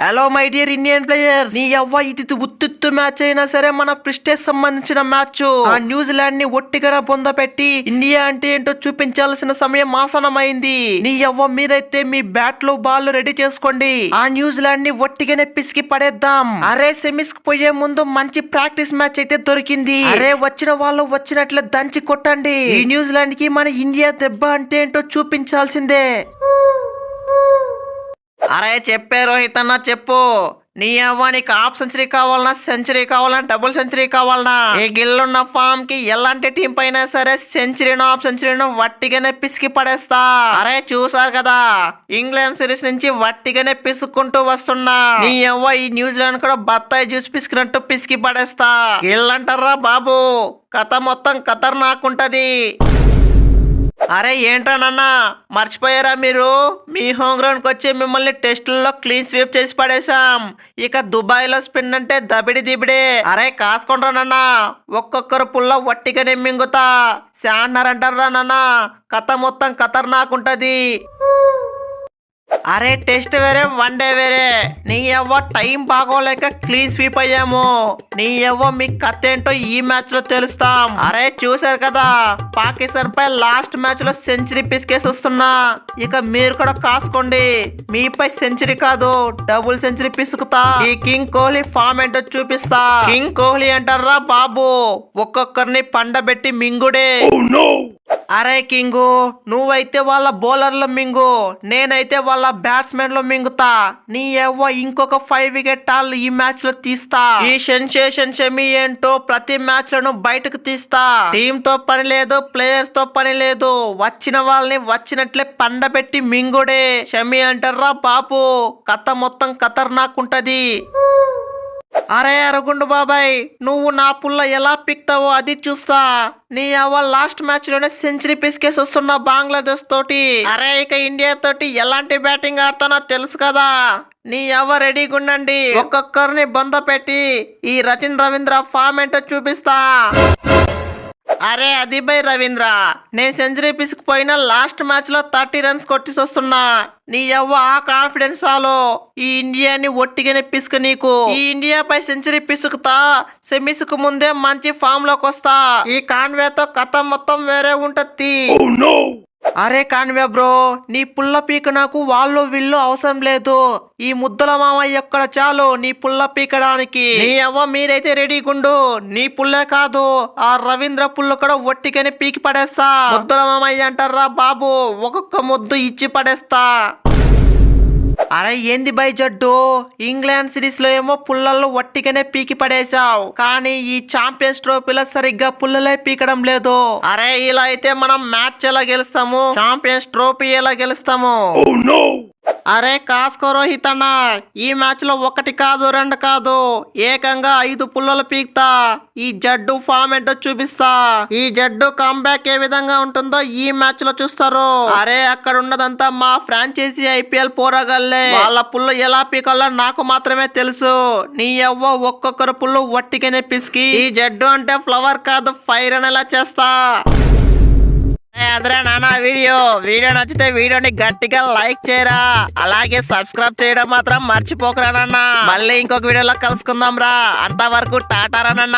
Hello my dear Indian players, నీ అవ్వ ఇది ఉత్తుత్తు మ్యాచ్ అయినా సరే మన ప్రిస్టేజ్ సంబంధించిన మ్యాచ్. ఆ న్యూజిలాండ్ ని ఒట్టిగా బొంద పెట్టి ఇండియా అంటే ఏంటో చూపించాల్సిన సమయం ఆసనమైంది. నీ అవ్వ మీరైతే మీ బ్యాట్లు బాల్ రెడీ చేసుకోండి. ఆ న్యూజిలాండ్ ని ఒట్టిగానే పిసికి పడేద్దాం. అరే సెమీస్ కి పోయే ముందు మంచి ప్రాక్టీస్ మ్యాచ్ అయితే దొరికింది. అరే వచ్చిన వాళ్ళు వచ్చినట్లే దంచి కొట్టండి. ఈ న్యూజిలాండ్ కి మన ఇండియా దెబ్బ అంటే ఏంటో చూపించాల్సిందే. అరే చెప్పే రోహిత్ అన్న చెప్పు, నీ అవ్వ నీకు హాఫ్ సెంచరీ కావాలన్నా సెంచరీ కావాలన్నా డబుల్ సెంచరీ కావాలన్నా ఈ గిల్లున్న ఫామ్ కి ఎలాంటి టీం పైన సరే సెంచరీనో హాఫ్ సెంచరీనో వట్టిగానే పిసికి పడేస్తా. అరే చూసారు కదా ఇంగ్లాండ్ సిరీస్ నుంచి వట్టిగానే పిసుక్కుంటూ వస్తున్నా. నీ అవ్వ ఈ న్యూజిలాండ్ కూడా బత్తాయి జ్యూస్ పిసికినట్టు పిసికి పడేస్తా. గిల్లంటారా బాబు, కథ మొత్తం ఖతర్నాకుంటది. అరే ఏంటనన్నా మర్చిపోయారా మీరు? మీ హోమ్ గ్రౌండ్ కి వచ్చి మిమ్మల్ని టెస్టుల్లో క్లీన్ స్వీప్ చేసి పడేశాం. ఇక దుబాయ్ లో స్పిన్ అంటే దబిడి దిబిడే. అరే కాసుకుంటానన్నా, ఒక్కొక్కరు పుల్ల వట్టిగానే మింగుతా. శాండర్ అంటారా నాన్న, కథ మొత్తం ఖతర్నాకుంటది. అరే టెస్ట్ వేరే వన్డే వేరే. నీ అవ్వ టైం బాగోలేక క్లీన్ స్వీప్ అయ్యాము. నీ అవ్వ మీ కథ ఏంటో ఈ మ్యాచ్ లో తెలుస్తాం. అరే చూసారు కదా పాకిస్తాన్ పై లాస్ట్ మ్యాచ్ లో సెంచరీ పిసికేసి వస్తున్నా. ఇక మీరు కూడా కాసుకోండి, మీపై సెంచరీ కాదు డబుల్ సెంచరీ పిసుకుతా. ఈ కింగ్ కోహ్లీ ఫామ్ ఏంటో చూపిస్తా. కింగ్ కోహ్లీ అంటారా బాబు, ఒక్కొక్కరిని పండబెట్టి మింగుడే. అరే కింగు, నువ్వైతే వాళ్ళ బౌలర్లో మింగు, నేనైతే వాళ్ళ బ్యాట్స్మెన్ లో మింగుతా. నీ ఎవ్వ ఇంకొక 5 వికెట్ టాల్ ఈ మ్యాచ్ లో తీస్తా. ఈ సెన్సేషన్ షమి ఏంటో ప్రతి మ్యాచ్ లను బయటకు తీస్తా. టీమ్ తో పని లేదు, ప్లేయర్స్ తో పని లేదు, వచ్చిన వాళ్ళని వచ్చినట్లే పండబెట్టి మింగుడే. షమి అంటారా బాబు, కథ మొత్తం ఖతర్నాకుంటది. అరే అరగుండు బాబాయ్, నువ్వు నా పుల్ల ఎలా పిక్తావో అది చూస్తా. నీ అవ్వ లాస్ట్ మ్యాచ్ లోనే సెంచరీ పిసికేసి వస్తున్నా బంగ్లాదేశ్ తోటి. అరే ఇక ఇండియా తోటి ఎలాంటి బ్యాటింగ్ ఆడతానో తెలుసు కదా. నీ అవ్వ రెడీగా ఉండండి, ఒక్కొక్కరిని బొంద పెట్టి ఈ రచిన్ రవీంద్ర ఫామ్ ఏంటో చూపిస్తా. అరే అది బై రవీంద్ర, నేను సెంచరీ పిసుకుపోయినా లాస్ట్ మ్యాచ్ లో 30 రన్స్ కొట్టేసి వస్తున్నా. నీ అవ్వ ఆ కాన్ఫిడెన్స్ చాలు ఈ ఇండియాని ఒట్టిగానే పిసుకు. నీకు ఈ ఇండియా పై సెంచరీ పిసుకుతా. సెమీస్ కు ముందే మంచి ఫామ్ లోకి వస్తా. ఈ కాన్వేతో కథ మొత్తం వేరే ఉంటది. అరే కాన్వే బ్రో, నీ పుల్ల పీక నాకు వాళ్ళు వీళ్ళు అవసరం లేదు. ఈ ముద్దల మామయ్య ఎక్కడ చాలు నీ పుల్ల పీకడానికి. నీ అవ్వ మీరైతే రెడీగుండు, నీ పుల్లే కాదు ఆ రవీంద్ర పుల్ల కూడా ఒట్టికని పీకి పడేస్తా. ముద్దల మామయ్య అంటారా బాబు, ఒక్కొక్క ముద్దు ఇచ్చి పడేస్తా. అరే ఏంది బై జడ్డు, ఇంగ్లాండ్ సిరీస్ లో ఏమో పుల్లల్లో వట్టిగానే పీకి పడేశావు, కానీ ఈ ఛాంపియన్స్ ట్రోఫీలో సరిగ్గా పుల్లలే పీకడం లేదు. అరే ఇలా అయితే మనం మ్యాచ్ ఎలా గెలుస్తాము, ఛాంపియన్స్ ట్రోఫీ ఎలా గెలుస్తాము? అరే కాస్కో రోహిత్ అన్న, ఈ మ్యాచ్ లో 1 కాదు 2 కాదు ఏకంగా 5 పుల్లలు పీకుతా. ఈ జడ్డు ఫామ్ ఏంటో చూపిస్తా. ఈ జడ్డు కంబ్యాక్ ఏ విధంగా ఉంటుందో ఈ మ్యాచ్ లో చూస్తారు. అరే అక్కడ ఉన్నదంతా మా ఫ్రాంచైజీ IPL పోరాగల్లే. వాళ్ళ పుల్లు ఎలా పీకాలో నాకు మాత్రమే తెలుసు. నీ అవ్వ ఒక్కొక్కరు పుల్లు వట్టిగానే పిసికి ఈ జడ్డు అంటే ఫ్లవర్ కాదు ఫైర్ అనేలా చేస్తా. అదరే నాన్న వీడియో నచ్చితే వీడియోని గట్టిగా లైక్ చేయరా, అలాగే సబ్స్క్రైబ్ చేయడం మాత్రం మర్చిపోకరా నాన్న. మళ్ళీ ఇంకొక వీడియోలో కలుసుకుందాం రా, అంతవరకు టాటారా నాన్న.